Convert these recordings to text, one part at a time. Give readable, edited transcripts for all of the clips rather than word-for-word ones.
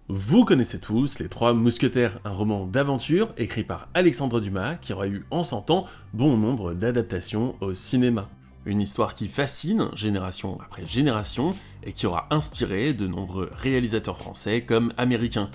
Vous connaissez tous Les Trois Mousquetaires, un roman d'aventure écrit par Alexandre Dumas qui aura eu en 100 ans bon nombre d'adaptations au cinéma. Une histoire qui fascine génération après génération et qui aura inspiré de nombreux réalisateurs français comme américains.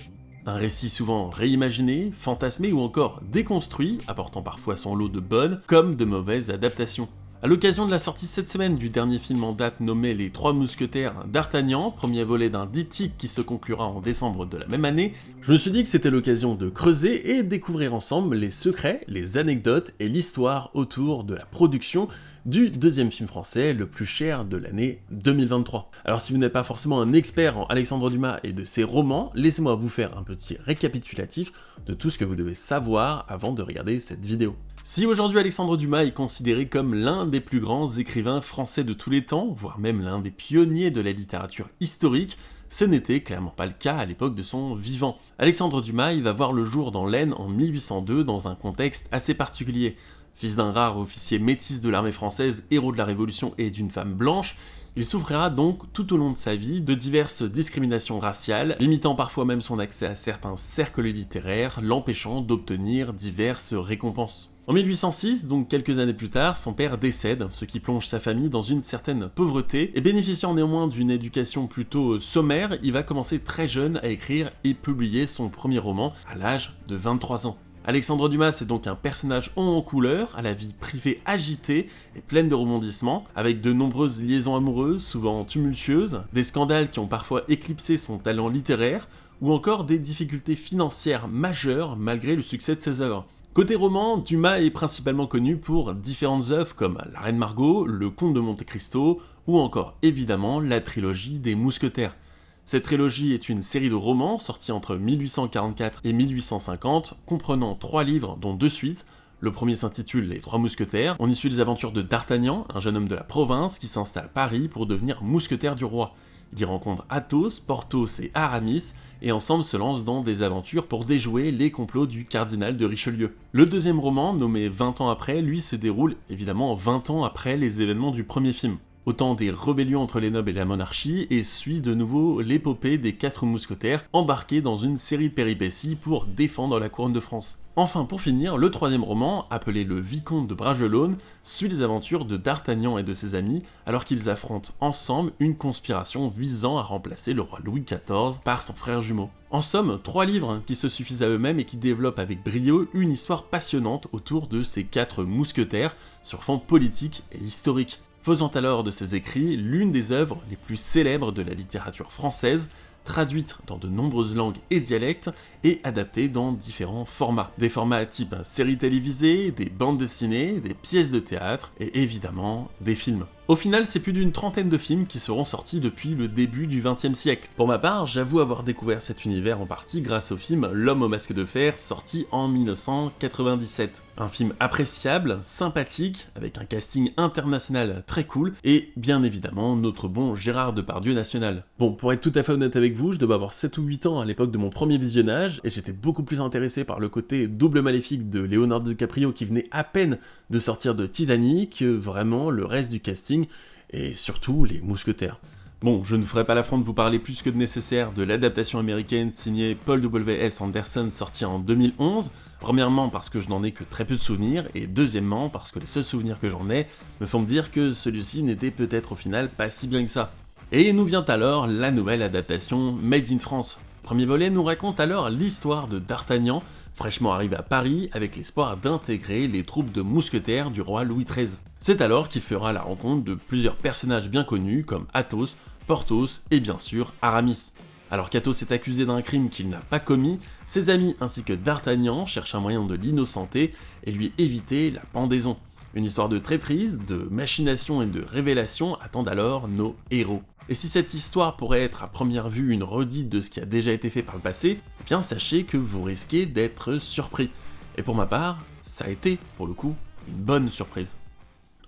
Un récit souvent réimaginé, fantasmé ou encore déconstruit, apportant parfois son lot de bonnes comme de mauvaises adaptations. A l'occasion de la sortie cette semaine du dernier film en date nommé Les Trois Mousquetaires d'Artagnan, premier volet d'un diptyque qui se conclura en décembre de la même année, je me suis dit que c'était l'occasion de creuser et découvrir ensemble les secrets, les anecdotes et l'histoire autour de la production du deuxième film français le plus cher de l'année 2023. Alors si vous n'êtes pas forcément un expert en Alexandre Dumas et de ses romans, laissez-moi vous faire un petit récapitulatif de tout ce que vous devez savoir avant de regarder cette vidéo. Si aujourd'hui Alexandre Dumas est considéré comme l'un des plus grands écrivains français de tous les temps, voire même l'un des pionniers de la littérature historique, ce n'était clairement pas le cas à l'époque de son vivant. Alexandre Dumas, il va voir le jour dans l'Aisne en 1802 dans un contexte assez particulier. Fils d'un rare officier métis de l'armée française, héros de la Révolution et d'une femme blanche, il souffrira donc tout au long de sa vie de diverses discriminations raciales, limitant parfois même son accès à certains cercles littéraires, l'empêchant d'obtenir diverses récompenses. En 1806, donc quelques années plus tard, son père décède, ce qui plonge sa famille dans une certaine pauvreté, et bénéficiant néanmoins d'une éducation plutôt sommaire, il va commencer très jeune à écrire et publier son premier roman à l'âge de 23 ans. Alexandre Dumas est donc un personnage haut en couleur, à la vie privée agitée et pleine de rebondissements, avec de nombreuses liaisons amoureuses, souvent tumultueuses, des scandales qui ont parfois éclipsé son talent littéraire, ou encore des difficultés financières majeures malgré le succès de ses œuvres. Côté roman, Dumas est principalement connu pour différentes œuvres comme La Reine Margot, Le Comte de Monte Cristo, ou encore évidemment la trilogie des Mousquetaires. Cette trilogie est une série de romans sortis entre 1844 et 1850, comprenant 3 livres dont 2 suites. Le premier s'intitule Les Trois Mousquetaires, on y suit les aventures de D'Artagnan, un jeune homme de la province qui s'installe à Paris pour devenir mousquetaire du roi. Il y rencontre Athos, Porthos et Aramis, et ensemble se lancent dans des aventures pour déjouer les complots du cardinal de Richelieu. Le deuxième roman, nommé 20 ans après, lui se déroule évidemment 20 ans après les événements du premier film. Au temps des rébellions entre les nobles et la monarchie, et suit de nouveau l'épopée des 4 mousquetaires embarqués dans une série de péripéties pour défendre la couronne de France. Enfin, pour finir, le troisième roman, appelé Le Vicomte de Bragelonne, suit les aventures de D'Artagnan et de ses amis alors qu'ils affrontent ensemble une conspiration visant à remplacer le roi Louis XIV par son frère jumeau. En somme, 3 livres qui se suffisent à eux-mêmes et qui développent avec brio une histoire passionnante autour de ces 4 mousquetaires sur fond politique et historique, faisant alors de ses écrits l'une des œuvres les plus célèbres de la littérature française, traduite dans de nombreuses langues et dialectes, et adaptée dans différents formats. Des formats type séries télévisées, des bandes dessinées, des pièces de théâtre, et évidemment, des films. Au final, c'est plus d'une trentaine de films qui seront sortis depuis le début du XXe siècle. Pour ma part, j'avoue avoir découvert cet univers en partie grâce au film L'Homme au masque de fer, sorti en 1997. Un film appréciable, sympathique, avec un casting international très cool, et bien évidemment notre bon Gérard Depardieu national. Bon, pour être tout à fait honnête avec vous, je devais avoir 7 ou 8 ans à l'époque de mon premier visionnage, et j'étais beaucoup plus intéressé par le côté double maléfique de Leonardo DiCaprio qui venait à peine de sortir de Titanic que vraiment le reste du casting, et surtout les mousquetaires. Bon, je ne ferai pas l'affront de vous parler plus que de nécessaire de l'adaptation américaine signée Paul W.S. Anderson sortie en 2011, premièrement parce que je n'en ai que très peu de souvenirs, et deuxièmement parce que les seuls souvenirs que j'en ai me font me dire que celui-ci n'était peut-être au final pas si bien que ça. Et nous vient alors la nouvelle adaptation Made in France. Premier volet nous raconte alors l'histoire de D'Artagnan, fraîchement arrivé à Paris avec l'espoir d'intégrer les troupes de mousquetaires du roi Louis XIII. C'est alors qu'il fera la rencontre de plusieurs personnages bien connus comme Athos, Porthos et bien sûr Aramis. Alors qu'Athos est accusé d'un crime qu'il n'a pas commis, ses amis ainsi que D'Artagnan cherchent un moyen de l'innocenter et lui éviter la pendaison. Une histoire de traîtrise, de machination et de révélation attendent alors nos héros. Et si cette histoire pourrait être à première vue une redite de ce qui a déjà été fait par le passé, eh bien sachez que vous risquez d'être surpris. Et pour ma part, ça a été, pour le coup, une bonne surprise.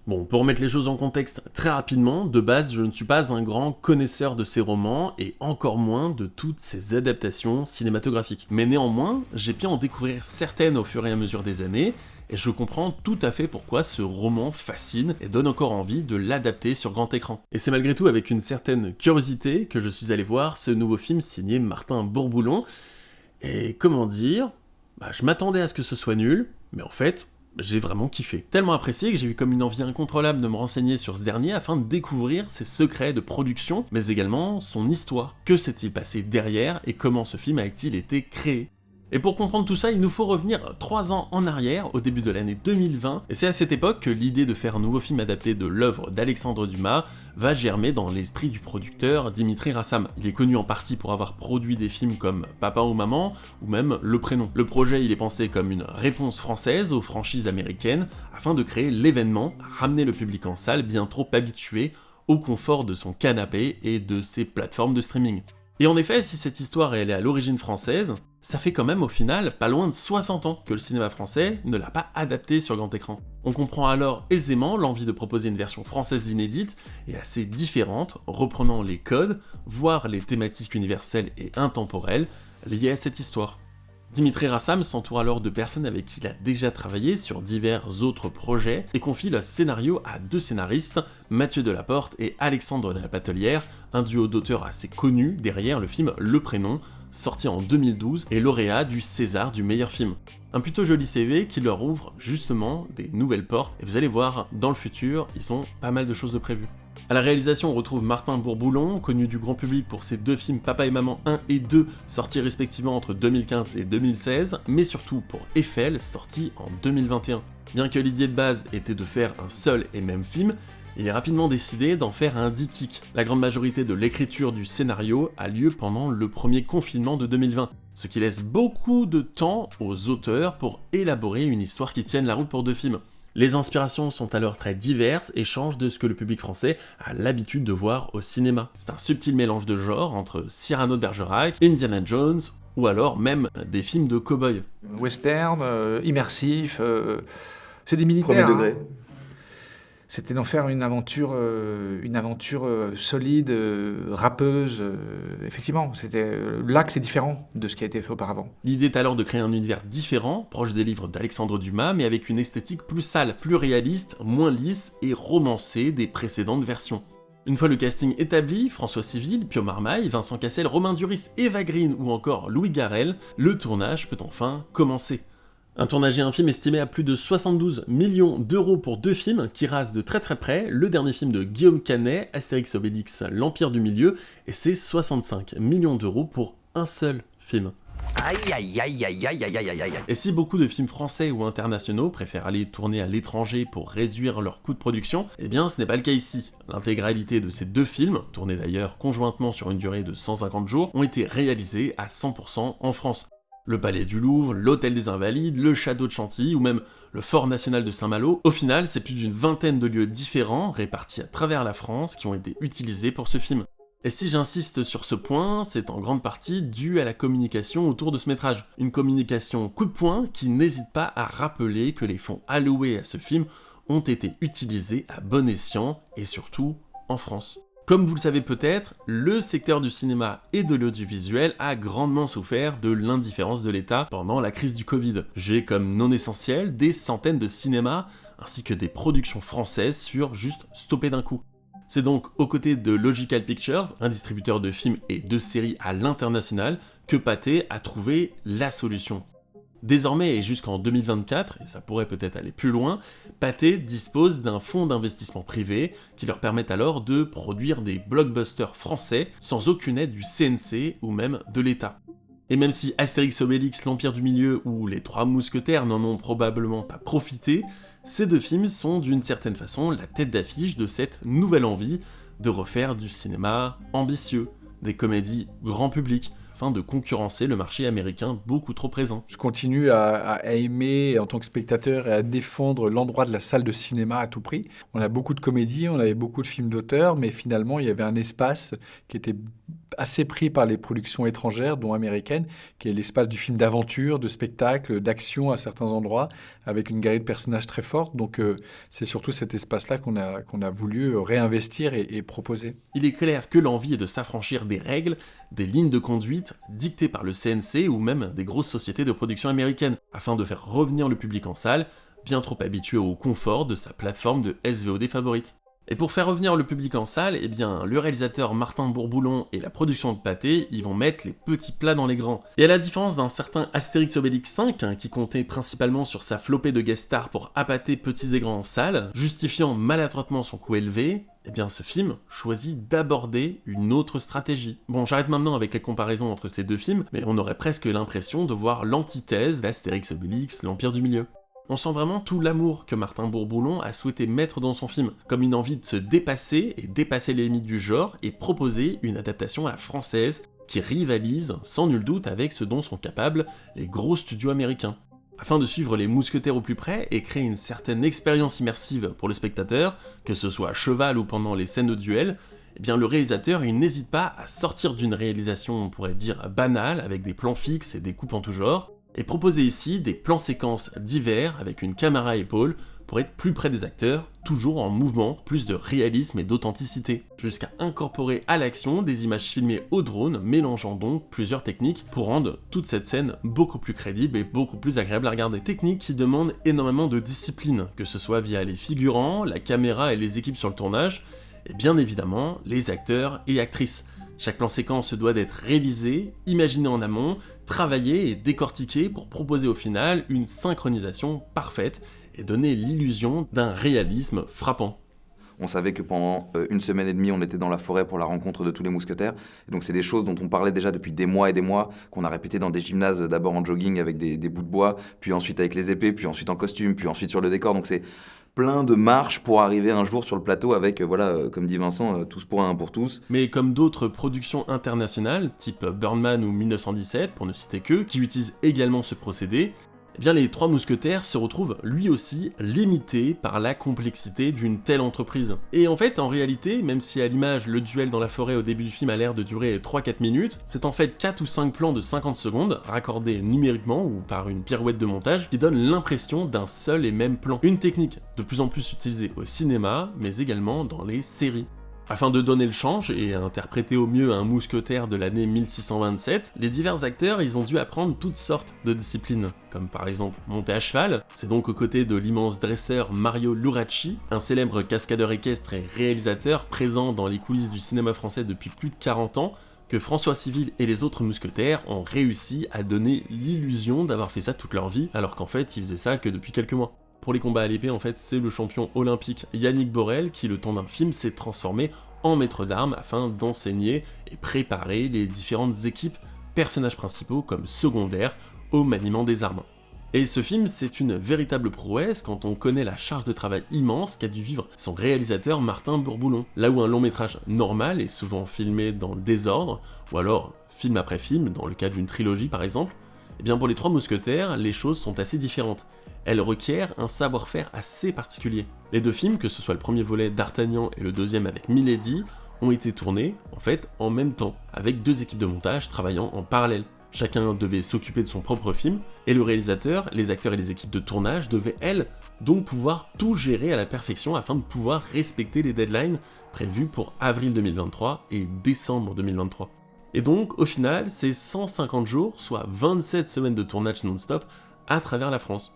Bon, pour remettre les choses en contexte très rapidement, de base, je ne suis pas un grand connaisseur de ces romans, et encore moins de toutes ces adaptations cinématographiques. Mais néanmoins, j'ai pu en découvrir certaines au fur et à mesure des années, Et je comprends tout à fait pourquoi ce roman fascine et donne encore envie de l'adapter sur grand écran. Et c'est malgré tout avec une certaine curiosité que je suis allé voir ce nouveau film signé Martin Bourboulon. Et comment dire, je m'attendais à ce que ce soit nul, mais en fait, j'ai vraiment kiffé. Tellement apprécié que j'ai eu comme une envie incontrôlable de me renseigner sur ce dernier afin de découvrir ses secrets de production, mais également son histoire. Que s'est-il passé derrière et comment ce film a-t-il été créé ? Et pour comprendre tout ça, il nous faut revenir 3 ans en arrière, au début de l'année 2020, et c'est à cette époque que l'idée de faire un nouveau film adapté de l'œuvre d'Alexandre Dumas va germer dans l'esprit du producteur Dimitri Rassam. Il est connu en partie pour avoir produit des films comme Papa ou Maman, ou même Le Prénom. Le projet, il est pensé comme une réponse française aux franchises américaines, afin de créer l'événement, ramener le public en salle bien trop habitué au confort de son canapé et de ses plateformes de streaming. Et en effet, si cette histoire elle est à l'origine française, ça fait quand même au final pas loin de 60 ans que le cinéma français ne l'a pas adapté sur grand écran. On comprend alors aisément l'envie de proposer une version française inédite et assez différente, reprenant les codes, voire les thématiques universelles et intemporelles liées à cette histoire. Dimitri Rassam s'entoure alors de personnes avec qui il a déjà travaillé sur divers autres projets et confie le scénario à 2 scénaristes, Mathieu Delaporte et Alexandre de la Patelière, un duo d'auteurs assez connu derrière le film Le Prénom, sorti en 2012 et lauréat du César du meilleur film. Un plutôt joli CV qui leur ouvre justement des nouvelles portes, et vous allez voir, dans le futur, ils ont pas mal de choses de prévues. À la réalisation, on retrouve Martin Bourboulon, connu du grand public pour ses 2 films Papa et Maman 1 et 2, sortis respectivement entre 2015 et 2016, mais surtout pour Eiffel, sorti en 2021. Bien que l'idée de base était de faire un seul et même film, il est rapidement décidé d'en faire un diptyque. La grande majorité de l'écriture du scénario a lieu pendant le premier confinement de 2020, ce qui laisse beaucoup de temps aux auteurs pour élaborer une histoire qui tienne la route pour 2 films. Les inspirations sont alors très diverses et changent de ce que le public français a l'habitude de voir au cinéma. C'est un subtil mélange de genres entre Cyrano de Bergerac, Indiana Jones ou alors même des films de cow-boy. Western, immersif, c'est des militaires. Premier degré. C'était d'en faire une aventure solide, râpeuse. Effectivement, là que c'est différent de ce qui a été fait auparavant. L'idée est alors de créer un univers différent, proche des livres d'Alexandre Dumas, mais avec une esthétique plus sale, plus réaliste, moins lisse et romancée des précédentes versions. Une fois le casting établi, François Civil, Pio Marmaille, Vincent Cassel, Romain Duris, Eva Green ou encore Louis Garrel, le tournage peut enfin commencer. Un tournage et un film estimé à plus de 72 millions d'euros pour 2 films qui rasent de très très près le dernier film de Guillaume Canet, Astérix Obélix, l'Empire du Milieu, et c'est 65 millions d'euros pour un seul film. Aïe aïe aïe aïe aïe aïe aïe aïe aïe. Et si beaucoup de films français ou internationaux préfèrent aller tourner à l'étranger pour réduire leur coût de production, eh bien ce n'est pas le cas ici. L'intégralité de ces 2 films, tournés d'ailleurs conjointement sur une durée de 150 jours, ont été réalisés à 100% en France. Le Palais du Louvre, l'Hôtel des Invalides, le Château de Chantilly ou même le Fort National de Saint-Malo. Au final, c'est plus d'une vingtaine de lieux différents répartis à travers la France qui ont été utilisés pour ce film. Et si j'insiste sur ce point, c'est en grande partie dû à la communication autour de ce métrage. Une communication coup de poing qui n'hésite pas à rappeler que les fonds alloués à ce film ont été utilisés à bon escient et surtout en France. Comme vous le savez peut-être, le secteur du cinéma et de l'audiovisuel a grandement souffert de l'indifférence de l'État pendant la crise du Covid. J'ai comme non essentiel des centaines de cinémas ainsi que des productions françaises sur juste stopper d'un coup. C'est donc aux côtés de Logical Pictures, un distributeur de films et de séries à l'international, que Pathé a trouvé la solution. Désormais et jusqu'en 2024, et ça pourrait peut-être aller plus loin, Pathé dispose d'un fonds d'investissement privé qui leur permet alors de produire des blockbusters français sans aucune aide du CNC ou même de l'État. Et même si Astérix Obélix, l'Empire du Milieu ou Les Trois Mousquetaires n'en ont probablement pas profité, ces 2 films sont d'une certaine façon la tête d'affiche de cette nouvelle envie de refaire du cinéma ambitieux, des comédies grand public, afin de concurrencer le marché américain beaucoup trop présent. Je continue à aimer en tant que spectateur et à défendre l'endroit de la salle de cinéma à tout prix. On a beaucoup de comédies, on avait beaucoup de films d'auteur, mais finalement il y avait un espace qui était assez pris par les productions étrangères, dont américaines, qui est l'espace du film d'aventure, de spectacle, d'action à certains endroits, avec une galerie de personnages très forte. Donc c'est surtout cet espace-là qu'on a voulu réinvestir et proposer. Il est clair que l'envie est de s'affranchir des règles, des lignes de conduite dictées par le CNC ou même des grosses sociétés de production américaines, afin de faire revenir le public en salle, bien trop habitué au confort de sa plateforme de SVOD favorite. Et pour faire revenir le public en salle, eh bien, le réalisateur Martin Bourboulon et la production de Pathé, ils vont mettre les petits plats dans les grands. Et à la différence d'un certain Astérix Obélix 5, qui comptait principalement sur sa flopée de guest stars pour appâter petits et grands en salle, justifiant maladroitement son coût élevé, eh bien ce film choisit d'aborder une autre stratégie. Bon, j'arrête maintenant avec les comparaisons entre ces deux films, mais on aurait presque l'impression de voir l'antithèse d'Astérix Obélix, l'Empire du Milieu. On sent vraiment tout l'amour que Martin Bourboulon a souhaité mettre dans son film, comme une envie de se dépasser et dépasser les limites du genre et proposer une adaptation à la française qui rivalise sans nul doute avec ce dont sont capables les gros studios américains. Afin de suivre les mousquetaires au plus près et créer une certaine expérience immersive pour le spectateur, que ce soit à cheval ou pendant les scènes de duel, eh bien le réalisateur il n'hésite pas à sortir d'une réalisation on pourrait dire banale avec des plans fixes et des coupes en tout genre, et proposer ici des plans séquences divers avec une caméra à épaule pour être plus près des acteurs, toujours en mouvement, plus de réalisme et d'authenticité, jusqu'à incorporer à l'action des images filmées au drone, mélangeant donc plusieurs techniques pour rendre toute cette scène beaucoup plus crédible et beaucoup plus agréable à regarder. Techniques qui demandent énormément de discipline, que ce soit via les figurants, la caméra et les équipes sur le tournage, et bien évidemment les acteurs et actrices. Chaque plan séquence doit d'être révisé, imaginé en amont, travaillé et décortiqué pour proposer au final une synchronisation parfaite et donner l'illusion d'un réalisme frappant. On savait que pendant 1 semaine et demie, on était dans la forêt pour la rencontre de tous les mousquetaires. Et donc c'est des choses dont on parlait déjà depuis des mois et des mois, qu'on a répété dans des gymnases, d'abord en jogging avec des bouts de bois, puis ensuite avec les épées, puis ensuite en costume, puis ensuite sur le décor. Donc c'est plein de marches pour arriver un jour sur le plateau avec, comme dit Vincent, tous pour un pour tous. Mais comme d'autres productions internationales, type Birdman ou 1917, pour ne citer que, qui utilisent également ce procédé, eh bien les Trois Mousquetaires se retrouvent lui aussi limités par la complexité d'une telle entreprise. Et en fait, en réalité, même si à l'image, le duel dans la forêt au début du film a l'air de durer 3-4 minutes, c'est en fait 4 ou 5 plans de 50 secondes, raccordés numériquement ou par une pirouette de montage, qui donnent l'impression d'un seul et même plan. Une technique de plus en plus utilisée au cinéma, mais également dans les séries. Afin de donner le change et interpréter au mieux un mousquetaire de l'année 1627, les divers acteurs ils ont dû apprendre toutes sortes de disciplines, comme par exemple monter à cheval, c'est donc aux côtés de l'immense dresseur Mario Luracci, un célèbre cascadeur équestre et réalisateur présent dans les coulisses du cinéma français depuis plus de 40 ans, que François Civil et les autres mousquetaires ont réussi à donner l'illusion d'avoir fait ça toute leur vie, alors qu'en fait ils faisaient ça que depuis quelques mois. Pour les combats à l'épée, en fait, c'est le champion olympique Yannick Borel qui, le temps d'un film, s'est transformé en maître d'armes afin d'enseigner et préparer les différentes équipes, personnages principaux comme secondaires, au maniement des armes. Et ce film, c'est une véritable prouesse quand on connaît la charge de travail immense qu'a dû vivre son réalisateur Martin Bourboulon. Là où un long métrage normal est souvent filmé dans le désordre, ou alors film après film, dans le cas d'une trilogie par exemple, eh bien pour les Trois Mousquetaires, les choses sont assez différentes. Elle requiert un savoir-faire assez particulier. Les deux films, que ce soit le premier volet d'Artagnan et le deuxième avec Milady, ont été tournés, en fait, en même temps, avec 2 équipes de montage travaillant en parallèle. Chacun devait s'occuper de son propre film, et le réalisateur, les acteurs et les équipes de tournage devaient, elles, donc pouvoir tout gérer à la perfection afin de pouvoir respecter les deadlines prévus pour avril 2023 et décembre 2023. Et donc, au final, c'est 150 jours, soit 27 semaines de tournage non-stop à travers la France.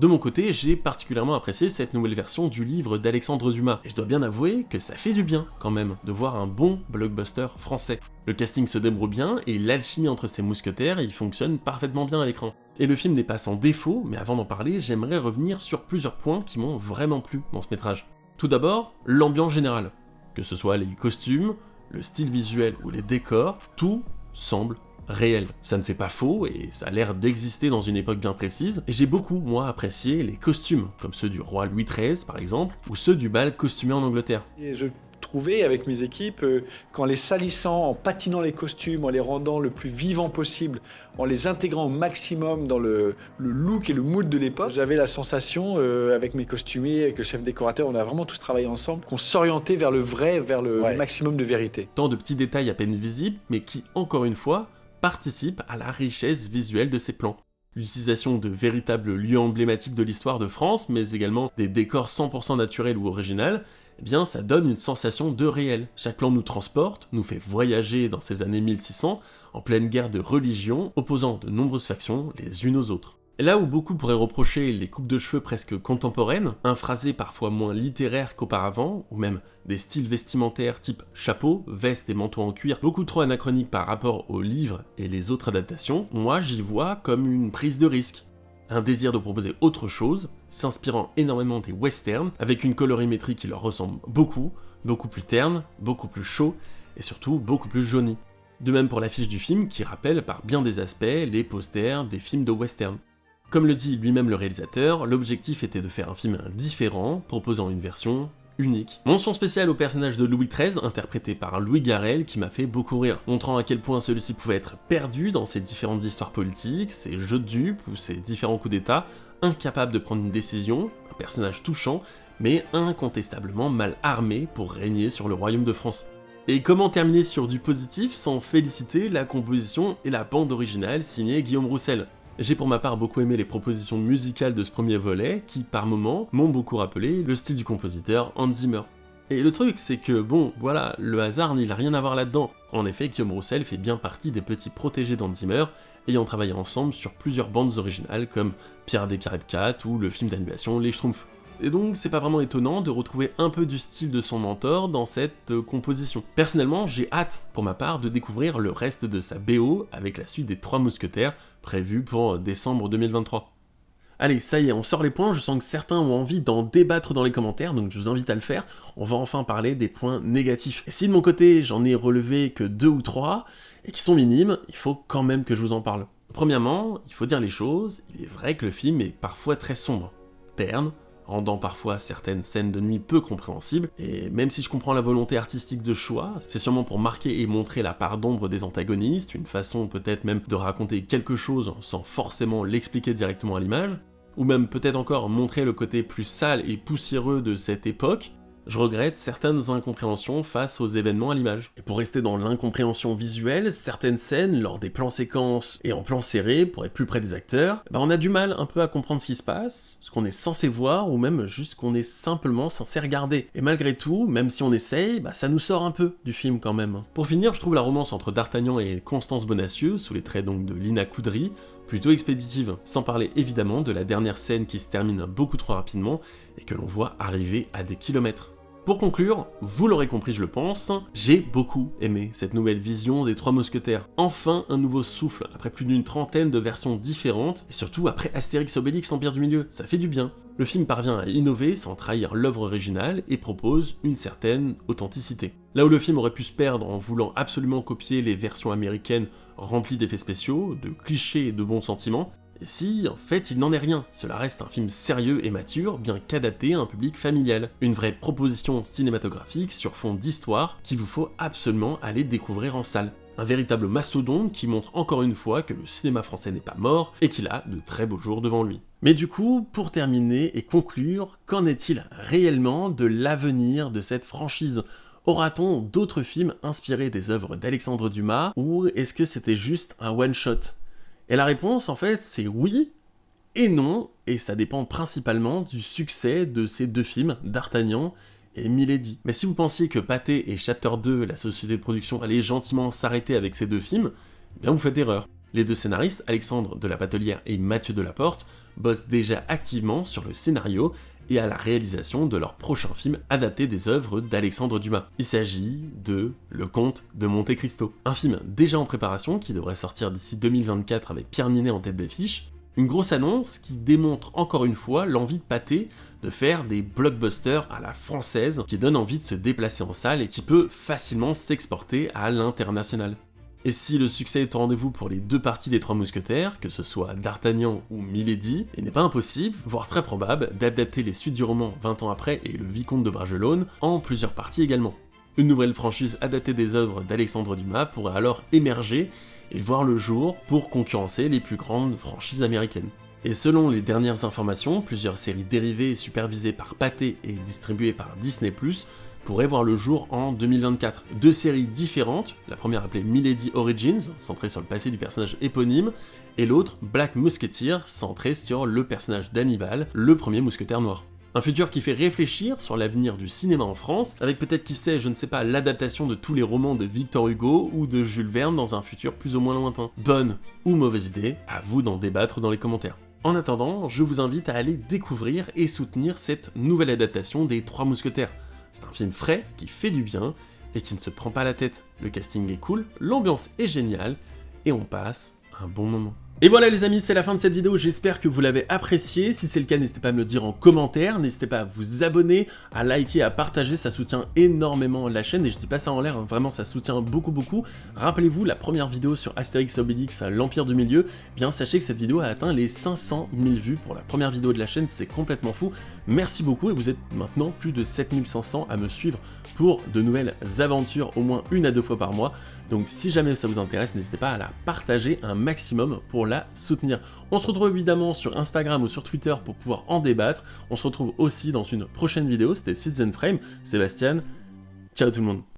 De mon côté, j'ai particulièrement apprécié cette nouvelle version du livre d'Alexandre Dumas, et je dois bien avouer que ça fait du bien, quand même, de voir un bon blockbuster français. Le casting se débrouille bien, et l'alchimie entre ces mousquetaires, il fonctionne parfaitement bien à l'écran. Et le film n'est pas sans défaut, mais avant d'en parler, j'aimerais revenir sur plusieurs points qui m'ont vraiment plu dans ce métrage. Tout d'abord, l'ambiance générale. Que ce soit les costumes, le style visuel ou les décors, tout semble réel. Ça ne fait pas faux et ça a l'air d'exister dans une époque bien précise, et j'ai beaucoup, moi, apprécié les costumes, comme ceux du roi Louis XIII par exemple, ou ceux du bal costumé en Angleterre. Et je trouvais avec mes équipes qu'en les salissant, en patinant les costumes, en les rendant le plus vivants possible, en les intégrant au maximum dans le look et le mood de l'époque, j'avais la sensation, avec mes costumiers, avec le chef décorateur, on a vraiment tous travaillé ensemble, qu'on s'orientait vers le vrai, vers le maximum de vérité. Tant de petits détails à peine visibles, mais qui, encore une fois, participent à la richesse visuelle de ces plans. L'utilisation de véritables lieux emblématiques de l'histoire de France, mais également des décors 100% naturels ou originaux, eh bien ça donne une sensation de réel. Chaque plan nous transporte, nous fait voyager dans ces années 1600, en pleine guerre de religion, opposant de nombreuses factions les unes aux autres. Là où beaucoup pourraient reprocher les coupes de cheveux presque contemporaines, un phrasé parfois moins littéraire qu'auparavant, ou même des styles vestimentaires type chapeau, veste et manteau en cuir beaucoup trop anachroniques par rapport aux livres et les autres adaptations, moi j'y vois comme une prise de risque. Un désir de proposer autre chose, s'inspirant énormément des westerns, avec une colorimétrie qui leur ressemble beaucoup plus terne, beaucoup plus chaud, et surtout beaucoup plus jauni. De même pour l'affiche du film qui rappelle par bien des aspects les posters des films de western. Comme le dit lui-même le réalisateur, l'objectif était de faire un film différent, proposant une version unique. Mention spéciale au personnage de Louis XIII, interprété par Louis Garrel, qui m'a fait beaucoup rire, montrant à quel point celui-ci pouvait être perdu dans ses différentes histoires politiques, ses jeux de dupes ou ses différents coups d'état, incapable de prendre une décision, un personnage touchant, mais incontestablement mal armé pour régner sur le royaume de France. Et comment terminer sur du positif sans féliciter la composition et la bande originale signée Guillaume Roussel? J'ai pour ma part beaucoup aimé les propositions musicales de ce premier volet, qui par moments m'ont beaucoup rappelé le style du compositeur Hans Zimmer. Et le truc c'est que bon, voilà, le hasard n'a rien à voir là-dedans. En effet, Guillaume Roussel fait bien partie des petits protégés d'Hans Zimmer, ayant travaillé ensemble sur plusieurs bandes originales comme Pirates des Caraïbes 4 ou le film d'animation Les Schtroumpfs. Et donc c'est pas vraiment étonnant de retrouver un peu du style de son mentor dans cette composition. Personnellement, j'ai hâte, pour ma part, de découvrir le reste de sa BO avec la suite des 3 Mousquetaires, prévue pour décembre 2023. Allez, ça y est, on sort les points, je sens que certains ont envie d'en débattre dans les commentaires, donc je vous invite à le faire. On va enfin parler des points négatifs. Et si de mon côté, j'en ai relevé que 2 ou 3, et qui sont minimes, il faut quand même que je vous en parle. Premièrement, il faut dire les choses, il est vrai que le film est parfois très sombre, terne, rendant parfois certaines scènes de nuit peu compréhensibles, et même si je comprends la volonté artistique de choix, c'est sûrement pour marquer et montrer la part d'ombre des antagonistes, une façon peut-être même de raconter quelque chose sans forcément l'expliquer directement à l'image, ou même peut-être encore montrer le côté plus sale et poussiéreux de cette époque, je regrette certaines incompréhensions face aux événements à l'image. Et pour rester dans l'incompréhension visuelle, certaines scènes, lors des plans séquences et en plan serré, pour être plus près des acteurs, on a du mal un peu à comprendre ce qui se passe, ce qu'on est censé voir, ou même juste ce qu'on est simplement censé regarder. Et malgré tout, même si on essaye, ça nous sort un peu du film quand même. Pour finir, je trouve la romance entre D'Artagnan et Constance Bonacieux, sous les traits donc de Lina Coudry, plutôt expéditive, sans parler évidemment de la dernière scène qui se termine beaucoup trop rapidement et que l'on voit arriver à des kilomètres. Pour conclure, vous l'aurez compris je le pense, j'ai beaucoup aimé cette nouvelle vision des 3 Mousquetaires. Enfin un nouveau souffle, après plus d'une trentaine de versions différentes, et surtout après Astérix et Obélix Empire du Milieu, ça fait du bien. Le film parvient à innover sans trahir l'œuvre originale et propose une certaine authenticité. Là où le film aurait pu se perdre en voulant absolument copier les versions américaines remplies d'effets spéciaux, de clichés et de bons sentiments, et si, en fait, il n'en est rien, cela reste un film sérieux et mature, bien qu'adapté à un public familial. Une vraie proposition cinématographique sur fond d'histoire qu'il vous faut absolument aller découvrir en salle. Un véritable mastodonte qui montre encore une fois que le cinéma français n'est pas mort et qu'il a de très beaux jours devant lui. Mais du coup, pour terminer et conclure, qu'en est-il réellement de l'avenir de cette franchise ? Aura-t-on d'autres films inspirés des œuvres d'Alexandre Dumas, ou est-ce que c'était juste un one-shot ? Et la réponse, en fait, c'est oui et non, et ça dépend principalement du succès de ces 2 films, D'Artagnan et Milady. Mais si vous pensiez que Pathé et Chapter 2, la société de production, allaient gentiment s'arrêter avec ces 2 films, eh bien vous faites erreur. Les 2 scénaristes, Alexandre de la Batelière et Mathieu Delaporte, bossent déjà activement sur le scénario et à la réalisation de leur prochain film adapté des œuvres d'Alexandre Dumas. Il s'agit de Le Comte de Monte Cristo, un film déjà en préparation qui devrait sortir d'ici 2024 avec Pierre Ninet en tête d'affiche, une grosse annonce qui démontre encore une fois l'envie de Pathé de faire des blockbusters à la française qui donne envie de se déplacer en salle et qui peut facilement s'exporter à l'international. Et si le succès est au rendez-vous pour les 2 parties des 3 Mousquetaires, que ce soit D'Artagnan ou Milady, il n'est pas impossible, voire très probable, d'adapter les suites du roman 20 ans après et le Vicomte de Bragelonne en plusieurs parties également. Une nouvelle franchise adaptée des œuvres d'Alexandre Dumas pourrait alors émerger et voir le jour pour concurrencer les plus grandes franchises américaines. Et selon les dernières informations, plusieurs séries dérivées supervisées par Pathé et distribuées par Disney+, pourrait voir le jour en 2024. 2 séries différentes, la première appelée Milady Origins, centrée sur le passé du personnage éponyme, et l'autre Black Musketeer, centrée sur le personnage d'Hannibal, le premier mousquetaire noir. Un futur qui fait réfléchir sur l'avenir du cinéma en France, avec peut-être qui sait, je ne sais pas, l'adaptation de tous les romans de Victor Hugo ou de Jules Verne dans un futur plus ou moins lointain. Bonne ou mauvaise idée, à vous d'en débattre dans les commentaires. En attendant, je vous invite à aller découvrir et soutenir cette nouvelle adaptation des Trois Mousquetaires. C'est un film frais, qui fait du bien, et qui ne se prend pas la tête. Le casting est cool, l'ambiance est géniale, et on passe un bon moment. Et voilà les amis, c'est la fin de cette vidéo, j'espère que vous l'avez appréciée. Si c'est le cas, n'hésitez pas à me le dire en commentaire, n'hésitez pas à vous abonner, à liker, à partager, ça soutient énormément la chaîne, et je dis pas ça en l'air, hein, vraiment ça soutient beaucoup. Rappelez-vous, la première vidéo sur Astérix et Obélix, l'Empire du Milieu, eh bien sachez que cette vidéo a atteint les 500 000 vues pour la première vidéo de la chaîne, c'est complètement fou. Merci beaucoup, et vous êtes maintenant plus de 7500 à me suivre pour de nouvelles aventures, au moins 1 à 2 fois par mois. Donc si jamais ça vous intéresse, n'hésitez pas à la partager un maximum pour la soutenir. On se retrouve évidemment sur Instagram ou sur Twitter pour pouvoir en débattre. On se retrouve aussi dans une prochaine vidéo, c'était Citizen Frame. Sébastien, ciao tout le monde.